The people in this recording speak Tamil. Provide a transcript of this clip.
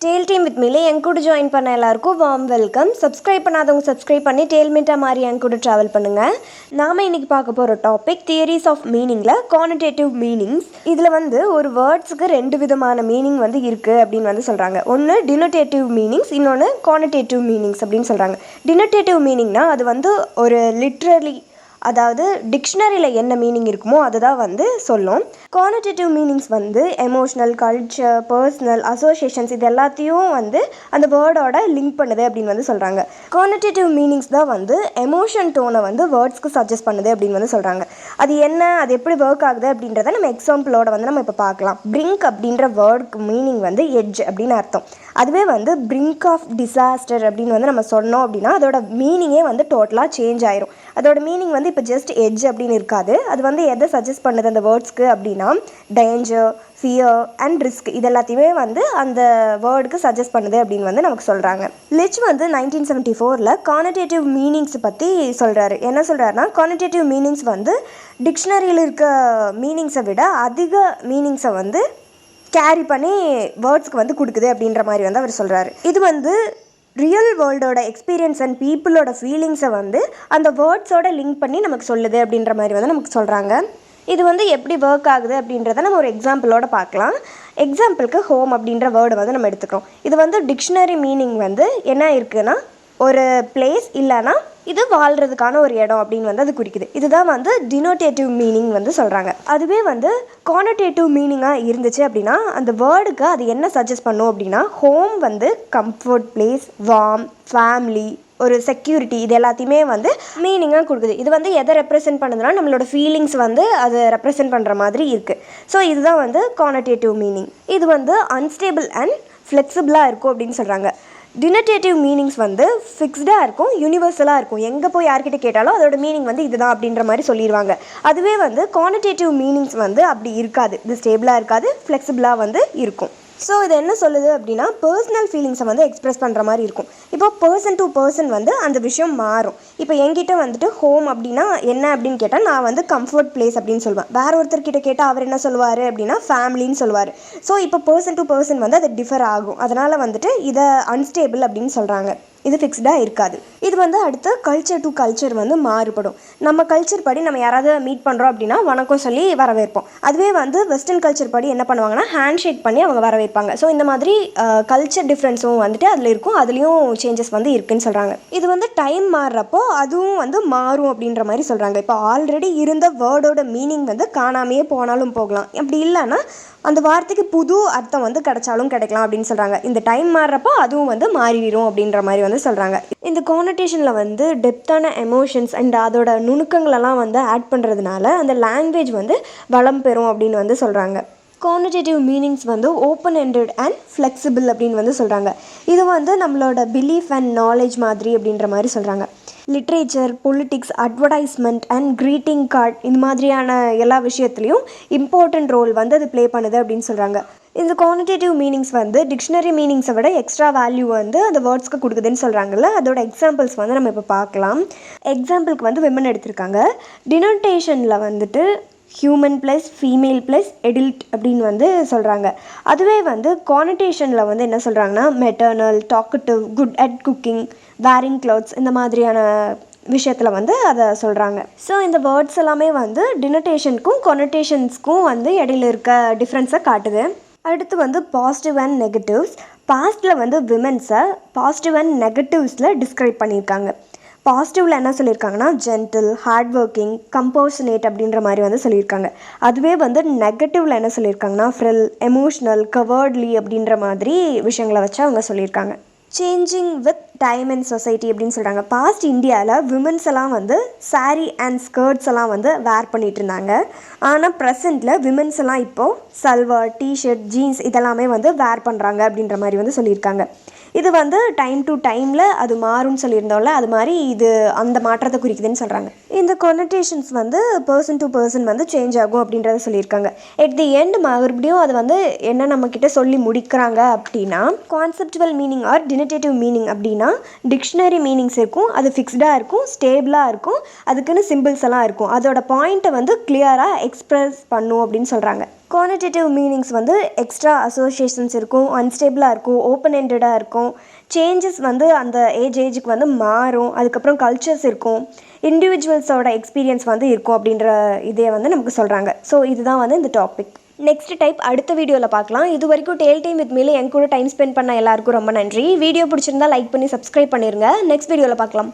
டேல் டீம் வித் மீலே என் கூட ஜாயின் பண்ண எல்லாருக்கும் வார்ம் வெல்கம். சப்ஸ்கிரைப் பண்ணாதவங்க சப்ஸ்கிரைப் பண்ணி டேல்மிட்டா மாதிரி என் கூட ட்ராவல் பண்ணுங்கள். நாம் இன்றைக்கி பார்க்க போகிற டாபிக் தியரிஸ் ஆஃப் மீனிங்கில் குவான்டிடேட்டிவ் மீனிங்ஸ். இதில் ஒரு வேர்ட்ஸுக்கு ரெண்டு விதமான மீனிங் இருக்குது அப்படின்னு சொல்கிறாங்க. ஒன்று டினோட்டேட்டிவ் மீனிங்ஸ், இன்னொன்று குவான்டிடேட்டிவ் மீனிங்ஸ் அப்படின்னு சொல்கிறாங்க. டினோட்டேட்டிவ் மீனிங்னால் அது ஒரு லிட்ரலி, அதாவது டிக்ஷனரியில் என்ன மீனிங் இருக்குமோ அதை தான் சொல்லும். Quantitative meanings emotional, culture, personal, associations இது எல்லாத்தையும் அந்த வேர்டோட லிங்க் பண்ணுது அப்படின்னு சொல்கிறாங்க. குவான்டிடேட்டிவ் மீனிங்ஸ் தான் எமோஷன் டோனை வேர்ட்ஸ்க்கு சஜஸ்ட் பண்ணுது அப்படின்னு சொல்கிறாங்க. அது என்ன, அது எப்படி ஒர்க் ஆகுது அப்படின்றத நம்ம எக்ஸாம்பிளோட நம்ம இப்போ பார்க்கலாம். பிரிங்க் அப்படின்ற வேர்டுக்கு மீனிங் எட்ஜ் அப்படின்னு அர்த்தம். அதுவே பிரிங்க் ஆஃப் டிசாஸ்டர் அப்படின்னு நம்ம சொன்னோம் அப்படின்னா அதோட மீனிங்கே டோட்டலாக சேஞ்ச் ஆயிரும். அதோட மீனிங் இப்போ ஜஸ்ட் எட்ஜ் அப்படின்னு இருக்காது. அது எதை சஜஸ்ட் பண்ணுது அந்த வேர்ட்ஸ்க்கு அப்படின்னா டேஞ்சர், ஃபியர் அண்ட் ரிஸ்க் இது எல்லாத்தையுமே அந்த வேர்டுக்கு சஜஸ்ட் பண்ணுது அப்படின்னு நமக்கு சொல்கிறாங்க. லிச் 1974 குவான்டிடேட்டிவ் மீனிங்ஸ் பற்றி சொல்கிறாரு. என்ன சொல்கிறாருன்னா, குவான்டிடேட்டிவ் மீனிங்ஸ் டிக்ஷனரியில் இருக்க மீனிங்ஸை விட அதிக மீனிங்ஸை கேரி பண்ணி வேர்ட்ஸ்க்கு கொடுக்குது அப்படின்ற மாதிரி அவர் சொல்கிறாரு. இது ரியல் வேர்ல்டோட எக்ஸ்பீரியன்ஸ் அண்ட் பீப்புளோட ஃபீலிங்ஸை அந்த வேர்ட்ஸோட லிங்க் பண்ணி நமக்கு சொல்லுது அப்படின்ற மாதிரி நமக்கு சொல்கிறாங்க. இது எப்படி ஒர்க் ஆகுது அப்படின்றத நம்ம ஒரு எக்ஸாம்பிளோட பார்க்கலாம். எக்ஸாம்பிளுக்கு ஹோம் அப்படின்ற வேர்டு நம்ம எடுத்துக்கிறோம். இது டிக்ஷனரி மீனிங் என்ன இருக்குன்னா ஒரு பிளேஸ், இல்லைன்னா இது வாழ்கிறதுக்கான ஒரு இடம் அப்படின்னு அது குறிக்குது. இதுதான் டினோட்டேட்டிவ் மீனிங் சொல்கிறாங்க. அதுவே குவான்டிடேட்டிவ் மீனிங்காக இருந்துச்சு அப்படின்னா அந்த வேர்டுக்கு அது என்ன சஜஸ்ட் பண்ணும் அப்படின்னா home comfort place, warm, family, ஒரு செக்யூரிட்டி இது எல்லாத்தையுமே மீனிங்காக கொடுக்குது. இது எதை ரெப்ரசென்ட் பண்ணுதுன்னா நம்மளோட ஃபீலிங்ஸ் அதை ரெப்ரசென்ட் பண்ணுற மாதிரி இருக்குது. ஸோ இதுதான் குவான்டிடேட்டிவ் மீனிங். இது அன்ஸ்டேபிள் அண்ட் ஃப்ளெக்சிபிளாக இருக்கும் அப்படின்னு சொல்கிறாங்க. டினோட்டேட்டிவ் மீனிங்ஸ் ஃபிக்ஸ்டாக இருக்கும், யூனிவர்சலாக இருக்கும். எங்கே போய் யார்கிட்ட கேட்டாலும் அதோட மீனிங் இதுதான் அப்படின்ற மாதிரி சொல்லிடுவாங்க. அதுவே குவான்டிடேட்டிவ் மீனிங்ஸ் அப்படி இருக்காது. இது ஸ்டேபிளாக இருக்காது, ஃப்ளெக்சிபிளாக இருக்கும். ஸோ இது என்ன சொல்லுது அப்படின்னா பர்சனல் ஃபீலிங்ஸை எக்ஸ்ப்ரெஸ் பண்ணுற மாதிரி இருக்கும். இப்போ பர்சன் டு பர்சன் அந்த விஷயம் மாறும். இப்போ என்கிட்ட ஹோம் அப்படின்னா என்ன அப்படின்னு கேட்டால் நான் கம்ஃபர்ட் பிளேஸ் அப்படின்னு சொல்லுவேன். வேற ஒருத்தர்கிட்ட கேட்டால் அவர் என்ன சொல்லுவார் அப்படின்னா ஃபேமிலின்னு சொல்லுவார். ஸோ இப்போ பர்சன் டு பர்சன் அது டிஃபர் ஆகும். அதனால் இதை அன்ஸ்டேபிள் அப்படின்னு சொல்கிறாங்க. இது ஃபிக்ஸ்டாக இருக்காது. இது அடுத்து கல்ச்சர் டு கல்ச்சர் மாறுபடும். நம்ம கல்ச்சர் படி நம்ம யாராவது மீட் பண்ணுறோம் அப்படின்னா வணக்கம் சொல்லி வரவேற்போம். அதுவே வெஸ்டர்ன் கல்ச்சர் படி என்ன பண்ணுவாங்கன்னா ஹேண்ட் ஷேக் பண்ணி அவங்க வரவேற்பாங்க. ஸோ இந்த மாதிரி கல்ச்சர் டிஃப்ரென்ஸும் அதில் இருக்கும். அதுலேயும் சேஞ்சஸ் இருக்குன்னு சொல்கிறாங்க. இது டைம் மாறுறப்போ அதுவும் மாறும் அப்படின்ற மாதிரி சொல்கிறாங்க. இப்போ ஆல்ரெடி இருந்த வேர்டோட மீனிங் காணாமையே போனாலும் போகலாம். அப்படி இல்லைன்னா அந்த வார்த்தைக்கு புது அர்த்தம் கிடைச்சாலும் கிடைக்கலாம் அப்படின்னு சொல்கிறாங்க. இந்த டைம் மாறுறப்போ அதுவும் மாறிடும் அப்படின்ற மாதிரி சொல்கிறாங்க. இந்த கானோட்டேஷனில் டெப்த்தான எமோஷன்ஸ் அண்ட் அதோட நுணுக்கங்களெல்லாம் ஆட் பண்ணுறதுனால அந்த லாங்குவேஜ் வளம் பெறும் அப்படின்னு சொல்கிறாங்க. Quantitative meanings open ended and flexible அப்படின்னு சொல்கிறாங்க. இது நம்மளோட பிலீஃப் அண்ட் நாலேஜ் மாதிரி அப்படின்ற மாதிரி சொல்கிறாங்க. Literature, politics, advertisement and greeting card இந்த மாதிரியான எல்லா விஷயத்துலையும் இம்பார்ட்டண்ட் ரோல் அது ப்ளே பண்ணுது அப்படின்னு சொல்கிறாங்க. இந்த குவான்டிடேட்டிவ் மீனிங்ஸ் டிக்ஷனரி மீனிங்ஸை விட எக்ஸ்ட்ரா வேல்யூ அந்த வேர்ட்ஸ்க்கு கொடுக்குதுன்னு சொல்கிறாங்கல்ல. அதோட எக்ஸாம்பிள்ஸ் நம்ம இப்போ பார்க்கலாம். எக்ஸாம்பிளுக்கு விமன் எடுத்திருக்காங்க. டினோட்டேஷனில் human plus female plus adult அப்படின்னு சொல்கிறாங்க. அதுவே கானோட்டேஷனில் என்ன சொல்கிறாங்கன்னா maternal, talkative, good at cooking, wearing clothes இந்த மாதிரியான விஷயத்தில் அதை சொல்கிறாங்க. ஸோ இந்த வேர்ட்ஸ் எல்லாமே டினோட்டேஷனுக்கும் கொனோட்டேஷன்ஸ்க்கும் இடையில இருக்க டிஃப்ரென்ஸை காட்டுது. அடுத்து பாசிட்டிவ் அண்ட் நெகட்டிவ்ஸ். பாஸ்ட்டில் விமென்ஸை பாசிட்டிவ் அண்ட் நெகட்டிவ்ஸில் டிஸ்கிரைப் பண்ணியிருக்காங்க. பாசிட்டிவில் என்ன சொல்லியிருக்காங்கன்னா ஜென்டில், ஹார்ட் ஒர்க்கிங், கம்போஷனேட் அப்படின்ற மாதிரி சொல்லியிருக்காங்க. அதுவே நெகட்டிவில் என்ன சொல்லியிருக்காங்கன்னா ஃப்ரில், எமோஷ்னல், கவர்ட்லி அப்படின்ற மாதிரி விஷயங்களை வச்சு அவங்க சொல்லியிருக்காங்க. Changing with time and society அப்படின்னு சொல்கிறாங்க. பாஸ்ட் இந்தியாவில் விமென்ஸ் எல்லாம் சாரீ அண்ட் ஸ்கர்ட்ஸ் எல்லாம் வேர் பண்ணிகிட்டு இருந்தாங்க. ஆனால் ப்ரெசண்ட்டில் விமென்ஸ் எல்லாம் இப்போது சல்வார், டிஷர்ட், ஜீன்ஸ் இதெல்லாமே வேர் பண்ணுறாங்க அப்படின்ற மாதிரி சொல்லியிருக்காங்க. இது டைம் டு டைமில் அது மாறும்னு சொல்லியிருந்தோம்ல, அது மாதிரி இது அந்த மாற்றத்தை குறிக்குதுன்னு சொல்கிறாங்க. இந்த கொனோட்டேஷன்ஸ் பர்சன் டு பர்சன் சேஞ்ச் ஆகும் அப்படின்றத சொல்லியிருக்காங்க. எட் தி எண்ட் மறுபடியும் அது என்ன நம்மக்கிட்ட சொல்லி முடிக்கிறாங்க அப்படின்னா கான்செப்டுவல் மீனிங் ஆர் டினோட்டேட்டிவ் மீனிங் அப்படின்னா டிக்ஷனரி மீனிங்ஸ் இருக்கும். அது ஃபிக்ஸ்டாக இருக்கும், ஸ்டேபிளாக இருக்கும், அதுக்குன்னு சிம்பிள்ஸ் எல்லாம் இருக்கும். அதோட பாயிண்ட்டை கிளியராக எக்ஸ்ப்ரெஸ் பண்ணும் அப்படின்னு சொல்கிறாங்க. குவான்டிடேட்டிவ் மீனிங்ஸ் வந்து எக்ஸ்ட்ரா அசோசியேஷன்ஸ் இருக்கும், அன்ஸ்டேபிளாக இருக்கும், ஓப்பன் எண்டடாக இருக்கும், சேஞ்சஸ் வந்து அந்த ஏஜுக்கு வந்து மாறும், அதுக்கப்புறம் கல்ச்சர்ஸ் இருக்கும், இண்டிவிஜுவல்ஸோட எக்ஸ்பீரியன்ஸ் வந்து இருக்கும் அப்படின்ற இதே வந்து நமக்கு சொல்கிறாங்க. ஸோ இதுதான் வந்து இந்த டாபிக். நெக்ஸ்ட் டைப் அடுத்த வீடியோவில் பார்க்கலாம். இது வரைக்கும் டேல் டைம் வித் மீல என் கூட டைம் ஸ்பெண்ட் பண்ண எல்லாருக்கும் ரொம்ப நன்றி. வீடியோ பிடிச்சிருந்தா லைக் பண்ணி சப்ஸ்கிரைப் பண்ணிடுங்க. நெக்ஸ்ட் வீடியோவில் பார்க்கலாம்.